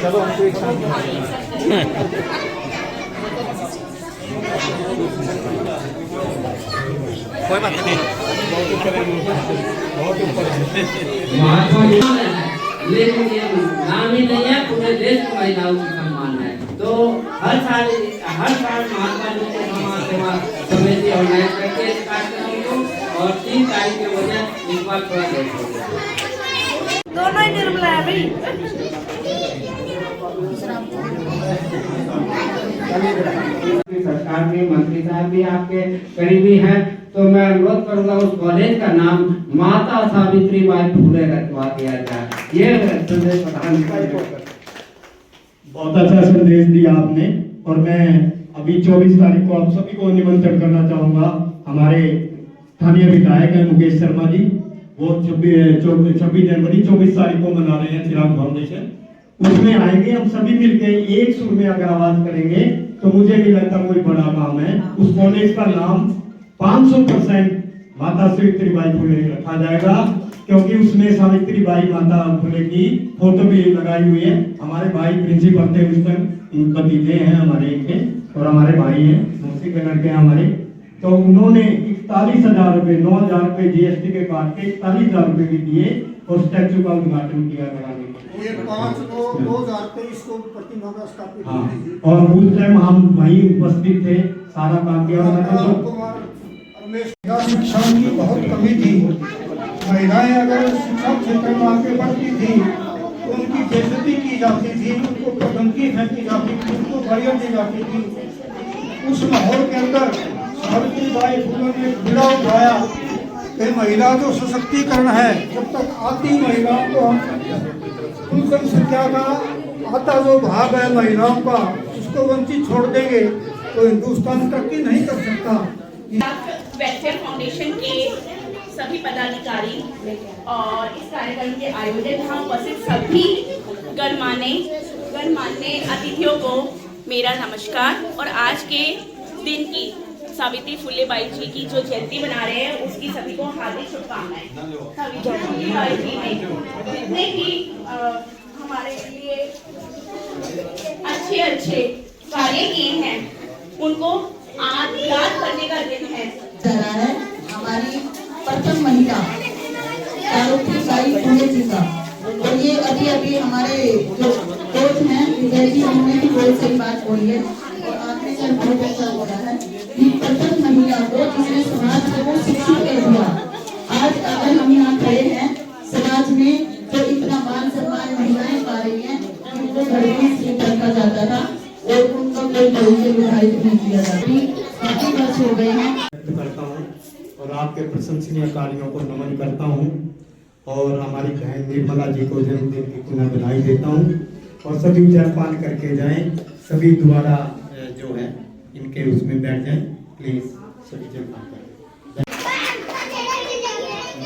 चलो हमको एक साथ कोई बात नहीं, बहुत ऊपर है। लेकिन ये नाम ही नहीं है, पूरे देश की महिलाओं की सम्मान है। तो हर साल महात्मा जी के समाज सेवा समिति ऑर्गेनाइज करके इस कार्यक्रम को, और 3 तारीख के वजह इस बार थोड़ा लेट हो गया। दोनों ही निर्मला है भाई। सरकार के मंत्री साहब भी आपके करीबी हैं, तो मैं अनुरोध करूंगा उस कॉलेज का नाम माता सावित्रीबाई फुले रखवा दिया जाए। ये संदेश प्रधानमंत्री बहुत अच्छा संदेश दिया आपने। और मैं अभी 24 तारीख को आप सभी को निमंत्रण करना चाहूंगा। हमारे स्थानीय विधायक हैं मुकेश शर्मा जी, वो 26 जनवरी 24 तारीख को मना रहे हैं चिराग फाउंडेशन, उसमें आएंगे। हम सभी मिलकर एक सुर में अगर आवाज करेंगे तो मुझे नहीं लगता कोई बड़ा काम है। उस कॉलेज का नाम 500% माता सावित्रीबाई फुले रखा जाएगा, क्योंकि उसमें सावित्रीबाई माता फुले की फोटो भी लगाई हुई है। हमारे भाई प्रिंसिपल थे उस टाइम, भतीजे हैं हमारे इनके, और हमारे भाई हैं मौसी के लड़के हमारे। तो उन्होंने 41,000 रुपए, 9,000 रुपए जीएसटी के काट के 41,000 रुपए भी दिए और स्टैचू का उद्घाटन किया कराने को। 2023 को प्रतिमा का स्थापित हुई थी। और उस टाइम हम वहीं उपस्थित थे, सारा काम किया। शिक्षा की बहुत कमी थी। महिलाएं अगर शिक्षा क्षेत्र में आगे बढ़ती थी तो उनकी बेइज्जती की जाती थी, उनको पदोन्नति फेंकी जाती थी, उनको गालियां दी जाती थी। उस माहौल के अंदर सावित्रीबाई फुले ने बिड़ा उठाया कि महिला जो सशक्तिकरण है, जब तक आती महिलाओं को कुल जनसंख्या का आधा जो भाग है महिलाओं का, उसको वंचित छोड़ देंगे तो हिंदुस्तान तरक्की नहीं कर सकता। वेलफेयर फाउंडेशन के सभी पदाधिकारी और इस कार्यक्रम के आयोजक यहाँ उपस्थित सभी गणमान्य अतिथियों को मेरा नमस्कार। और आज के दिन की सावित्री फुले बाई जी की जो जयंती मना रहे हैं, उसकी सभी को हार्दिक शुभकामनाएं। सावित्री फुले बाई जी ने जितने भी हमारे लिए अच्छे कार्य किए हैं, उनको आज याद करने का दिन है। हमारी प्रथम महिला सावित्रीबाई फुले जी का, और ये अभी हमारे जो कोच हैं विजय जी, उन्होंने भी बहुत सही बात बोली है और आपने सर बहुत अच्छा बोला है कि प्रथम महिला को जिसने समाज को शिक्षित कर दिया। आज अगर हम यहाँ खड़े हैं, समाज में जो इतना मान सम्मान महिलाएं पा रही हैं, उनको घर में से रखा जाता था और उनका कोई भविष्य निर्धारित नहीं किया जाता। काफी वर्ष हो गए हैं। करता हूँ और आपके प्रशंसनीय कार्यों को नमन करता हूँ, और हमारी बहन निर्मला जी को जन्मदिन की पुनः बधाई देता हूँ। और सभी जलपान करके जाएं, सभी द्वारा जो है इनके उसमें बैठ जाएं, प्लीज सभी जलपान करें।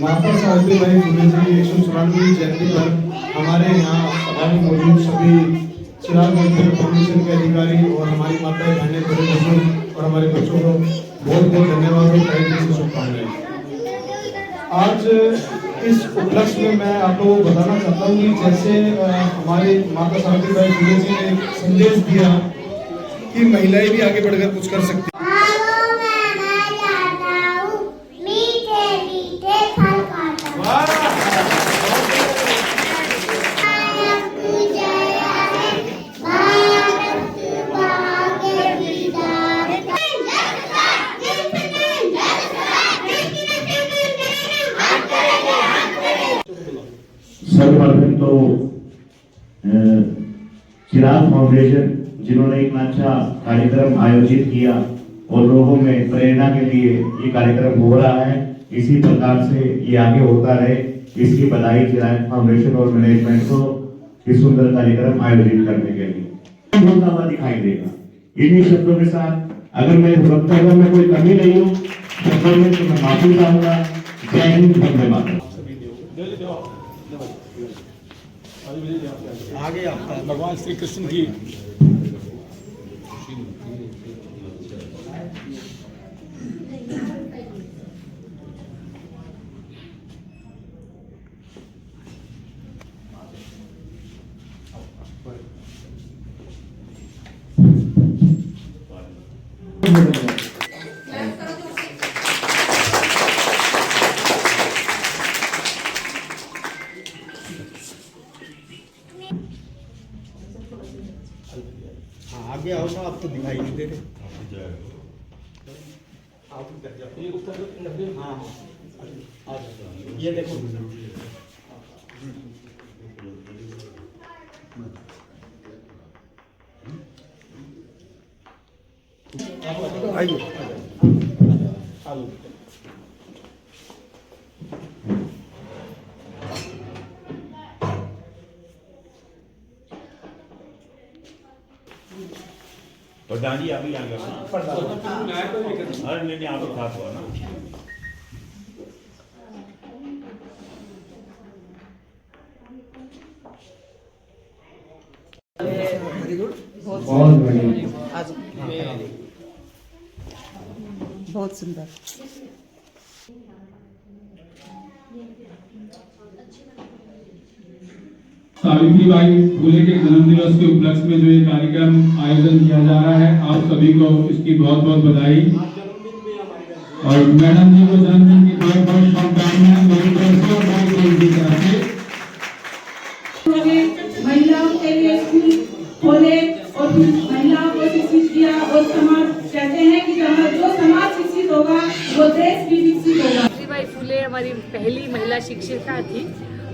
माता सावित्रीबाई फुले जी 194वीं जयंती पर हमारे यहाँ सभा में मौजूद सभी चिराग फाउंडेशन के अधिकारी और हमारी माताएं, बहनें, बड़े बुजुर्ग और हमारे बच्चों को बहुत बहुत धन्यवाद और तहे दिल से शुभकामनाएं। आज इस उपलक्ष्य में मैं आप लोगों को बताना चाहता हूँ कि जैसे हमारी माता सावित्रीबाई फुले जी ने एक संदेश दिया कि महिलाएं भी आगे बढ़कर कुछ कर सकती हैं। सर्वप्रथम तो चिराग फाउंडेशन जिन्होंने इतना अच्छा कार्यक्रम आयोजित किया और लोगों में प्रेरणा के लिए ये कार्यक्रम हो रहा है, इसी प्रकार से ये आगे होता रहे, इसकी बधाई चिराग फाउंडेशन और मैनेजमेंट को इस सुंदर कार्यक्रम आयोजित करने के लिए। होता हुआ दिखाई देगा। इन्हीं शब्दों के साथ अगर मैं वक्तव्य में कोई कमी नहीं हूँ तो मैं माफी चाहूंगा। जय हिंद, वंदे मातरम। आगे आपका भगवान श्री कृष्ण की आगे आओ ना, आपको दिखाई नहीं दे रहे। हाँ हाँ, ये देखो आइए। प्रधान जी अभी आ गया अरे नहीं आप साथ हुआ ना। बहुत बढ़िया, बहुत सुंदर। सावित्रीबाई फुले के जन्मदिवस के उपलक्ष्य में जो ये कार्यक्रम आयोजन किया जा रहा है, आप सभी को इसकी बहुत बहुत बधाई और मैडम जी को जन्मदिन की बहुत बहुत शुभकामनाएं मेरी तरफ से और मेरी टीम की तरफ से। महिलाओं के लिए स्कूल खोले और महिलाओं को शिक्षित किया और समाज कहते हैं कि जो समाज शिक्षित होगा वो देश भी विकसित होगा। सावित्रीबाई फुले हमारी पहली महिला शिक्षिका थी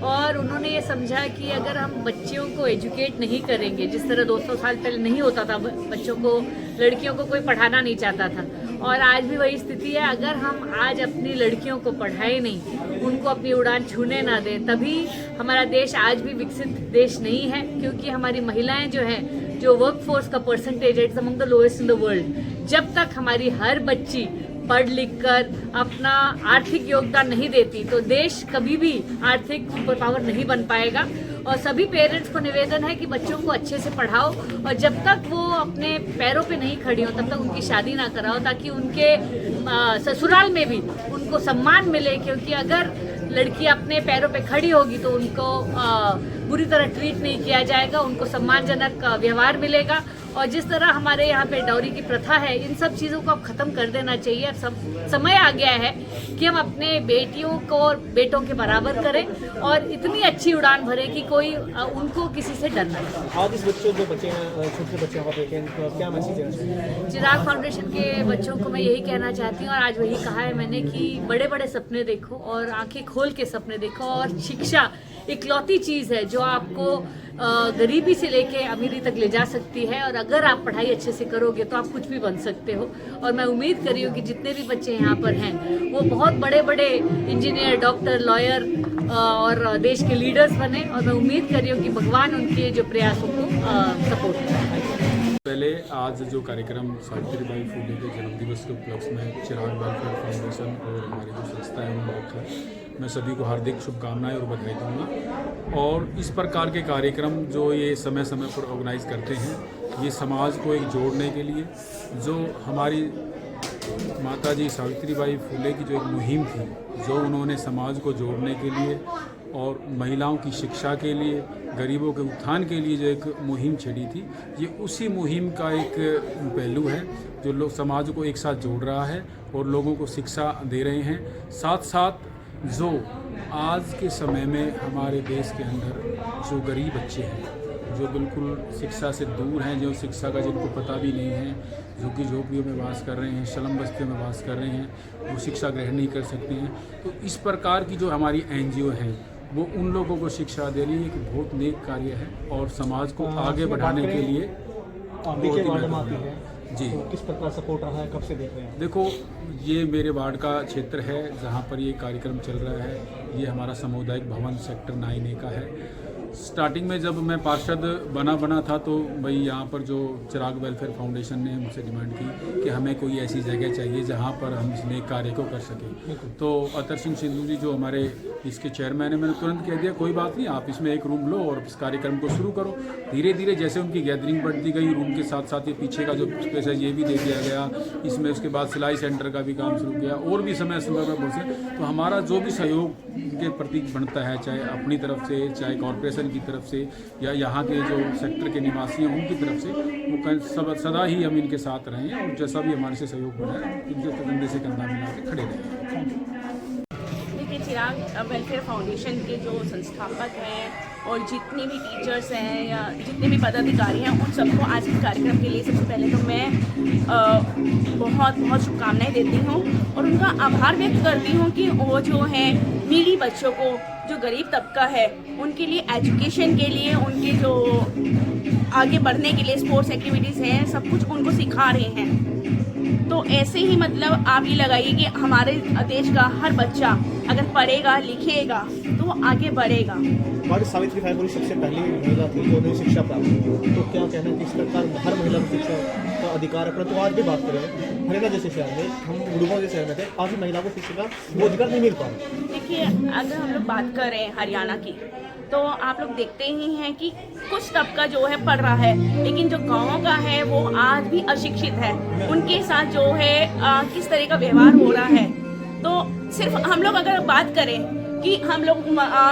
और उन्होंने ये समझा कि अगर हम बच्चियों को एजुकेट नहीं करेंगे, जिस तरह 200 साल पहले नहीं होता था, बच्चों को, लड़कियों को कोई पढ़ाना नहीं चाहता था और आज भी वही स्थिति है। अगर हम आज अपनी लड़कियों को पढ़ाए नहीं, उनको अपनी उड़ान छूने ना दें, तभी हमारा देश आज भी विकसित देश नहीं है, क्योंकि हमारी महिलाएं जो हैं, जो वर्कफोर्स का परसेंटेज है, it's among the lowest in the world. जब तक हमारी हर बच्ची पढ़ लिख कर अपना आर्थिक योगदान नहीं देती तो देश कभी भी आर्थिक सुपर पावर नहीं बन पाएगा। और सभी पेरेंट्स को निवेदन है कि बच्चों को अच्छे से पढ़ाओ और जब तक वो अपने पैरों पे नहीं खड़ी हो तब तक उनकी शादी ना कराओ, ताकि उनके ससुराल में भी उनको सम्मान मिले, क्योंकि अगर लड़की अपने पैरों पे खड़ी होगी तो उनको बुरी तरह ट्रीट नहीं किया जाएगा, उनको सम्मानजनक व्यवहार मिलेगा। और जिस तरह हमारे यहाँ पे डाउरी की प्रथा है, इन सब चीज़ों को अब ख़त्म कर देना चाहिए। अब समय आ गया है कि हम अपने बेटियों को और बेटों के बराबर करें और इतनी अच्छी उड़ान भरें कि कोई उनको किसी से डर ना लगे। आज इस बच्चों जो बच्चे हैं, छोटे बच्चों को देखें तो क्या मैसेज देना चाहिए? चिराग फाउंडेशन के बच्चों को मैं यही कहना चाहती हूँ और आज वही कहा है मैंने कि बड़े बड़े सपने देखो और आंखें खोल के सपने देखो। और शिक्षा इकलौती चीज़ है जो आपको गरीबी से लेके अमीरी तक ले जा सकती है, और अगर आप पढ़ाई अच्छे से करोगे तो आप कुछ भी बन सकते हो। और मैं उम्मीद कर रही हूँ कि जितने भी बच्चे यहाँ पर हैं वो बहुत बड़े बड़े इंजीनियर, डॉक्टर, लॉयर और देश के लीडर्स बने, और मैं उम्मीद कर रही हूँ कि भगवान उनके जो प्रयासों को सपोर्ट करें। पहले आज जो कार्यक्रम सावित्रीबाई फुले के जन्मदिवस के उपलक्ष्य में चिराग वेलफेयर फाउंडेशन और हमारी जो संस्था है उन्होंने रखा है, मैं सभी को हार्दिक शुभकामनाएं और बधाई दूंगा। और इस प्रकार के कार्यक्रम जो ये समय समय पर ऑर्गेनाइज करते हैं, ये समाज को एक जोड़ने के लिए, जो हमारी माताजी सावित्रीबाई फुले की जो एक मुहिम थी, जो उन्होंने समाज को जोड़ने के लिए और महिलाओं की शिक्षा के लिए, गरीबों के उत्थान के लिए जो एक मुहिम छेड़ी थी, ये उसी मुहिम का एक पहलू है जो लोग समाज को एक साथ जोड़ रहा है और लोगों को शिक्षा दे रहे हैं। साथ साथ जो आज के समय में हमारे देश के अंदर जो गरीब बच्चे हैं, जो बिल्कुल शिक्षा से दूर हैं, जो शिक्षा का जिनको पता भी नहीं है, जो कि झोपड़ियों में वास कर रहे हैं, स्लम बस्तियों में वास कर रहे हैं, वो शिक्षा ग्रहण नहीं कर सकते हैं, तो इस प्रकार की जो हमारी NGO है वो उन लोगों को शिक्षा दे रही है। एक बहुत नेक कार्य है और समाज को आगे बढ़ाने के लिए जी। तो किस प्रकार सपोर्ट रहा है, कब से देख रहे हैं? देखो, ये मेरे वार्ड का क्षेत्र है जहाँ पर ये कार्यक्रम चल रहा है। ये हमारा सामुदायिक भवन सेक्टर 9A का है। स्टार्टिंग में जब मैं पार्षद बना था तो भाई यहाँ पर जो चिराग वेलफेयर फाउंडेशन ने मुझसे डिमांड की कि हमें कोई ऐसी जगह चाहिए जहाँ पर हम इस नेक कार्य को कर सकें। तो अतर सिंह सिंधु जी जो हमारे इसके चेयरमैन है, मैंने तुरंत कह दिया कोई बात नहीं, आप इसमें एक रूम लो और इस कार्यक्रम को शुरू करो। धीरे धीरे जैसे उनकी गैदरिंग बढ़ती गई, रूम के साथ साथ ये पीछे का जो स्पेस है ये भी दे दिया गया इसमें। उसके बाद सिलाई सेंटर का भी काम शुरू किया और भी समय समय पर बहुत। तो हमारा जो भी सहयोग के प्रतीक बनता है, चाहे अपनी तरफ से, चाहे कॉरपोरेशन की तरफ से, या यहाँ के जो सेक्टर के निवासी हैं उनकी तरफ से, वो सदा ही हम इनके साथ रहे हैं और जैसा भी हमारे से सहयोग बना है इनके कंधे से कंधा मिला के खड़े रहे हैं। चिराग वेलफेयर फाउंडेशन के जो संस्थापक हैं और जितने भी टीचर्स हैं या जितने भी पदाधिकारी हैं, उन सबको आज के कार्यक्रम के लिए सबसे पहले तो मैं बहुत बहुत शुभकामनाएं देती हूँ और उनका आभार व्यक्त करती हूँ कि वो जो हैं नीडी बच्चों को, जो गरीब तबका है, उनके लिए एजुकेशन के लिए, उनके जो आगे बढ़ने के लिए स्पोर्ट्स एक्टिविटीज़ हैं, सब कुछ उनको सिखा रहे हैं। तो ऐसे ही मतलब आप ये लगाइए कि हमारे देश का हर बच्चा अगर पढ़ेगा लिखेगा तो वो आगे बढ़ेगा। हमारी सावित्रीबाई फुले सबसे पहली महिला थी जो उन्हें शिक्षा प्राप्त की। तो क्या कहना है कि इस प्रकार हर महिला को शिक्षा का अधिकार है, परंतु आज भी बात करें हरियाणा जैसे शहर में, हम गुड़गांव जैसे शहर में थे, आज भी महिला को शिक्षा का वो अधिकार नहीं मिल पा रहा। देखिए, अगर हम लोग बात करें हरियाणा की तो आप लोग देखते ही हैं कि कुछ तबका जो है पढ़ रहा है, लेकिन जो गाँवों का है वो आज भी अशिक्षित है। उनके साथ जो है किस तरह का व्यवहार हो रहा है। तो सिर्फ हम लोग अगर बात करें कि हम लोग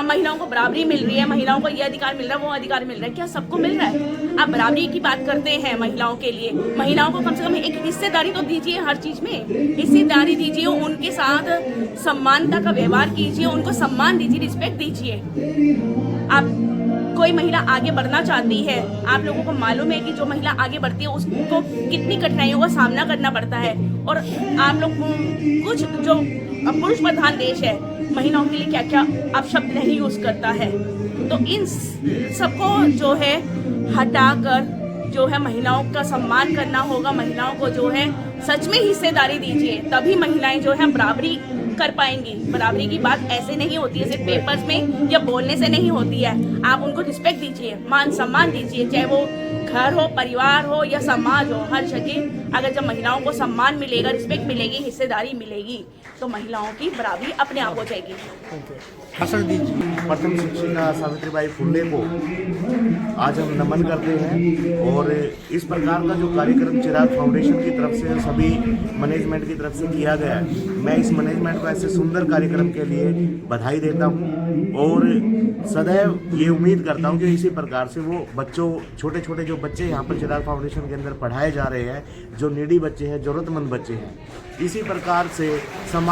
महिलाओं को बराबरी मिल रही है, महिलाओं को ये अधिकार मिल रहा है, वो अधिकार मिल रहा है, क्या सबको मिल रहा है? आप बराबरी की बात करते हैं महिलाओं के लिए, महिलाओं को कम से कम एक हिस्सेदारी तो दीजिए, हर चीज़ में हिस्सेदारी दीजिए, उनके साथ समानता का व्यवहार कीजिए, उनको सम्मान दीजिए, रिस्पेक्ट दीजिए। आप कोई महिला आगे बढ़ना चाहती है, आप लोगों को मालूम है कि जो महिला आगे बढ़ती है उसको कितनी कठिनाइयों का सामना करना पड़ता है। और आप लोग कुछ जो पुरुष प्रधान देश है, महिलाओं के लिए क्या क्या आप शब्द नहीं यूज़ करता है। तो इन सबको जो है हटाकर जो है महिलाओं का सम्मान करना होगा। महिलाओं को जो है सच में हिस्सेदारी दीजिए, तभी महिलाएं जो है बराबरी कर पाएंगी। बराबरी की बात ऐसे नहीं होती है, सिर्फ पेपर्स में या बोलने से नहीं होती है। आप उनको रिस्पेक्ट दीजिए, मान सम्मान दीजिए, चाहे वो घर हो, परिवार हो या समाज हो, हर जगह अगर जब महिलाओं को सम्मान मिलेगा, रिस्पेक्ट मिलेगी, हिस्सेदारी मिलेगी, तो महिलाओं की बराबरी अपने आप हो जाएगी। भाषण दीजिए। प्रथम शिक्षिका सावित्रीबाई फुले को आज हम नमन करते हैं और इस प्रकार का जो कार्यक्रम चिराग फाउंडेशन की तरफ से सभी मैनेजमेंट की तरफ से किया गया है, मैं इस मैनेजमेंट को ऐसे सुंदर कार्यक्रम के लिए बधाई देता हूं और सदैव ये उम्मीद करता हूं कि इसी प्रकार से वो बच्चों, छोटे छोटे जो बच्चे यहाँ पर चिराग फाउंडेशन के अंदर पढ़ाए जा रहे हैं, जो नीडी बच्चे हैं, ज़रूरतमंद बच्चे हैं, इसी प्रकार से समाज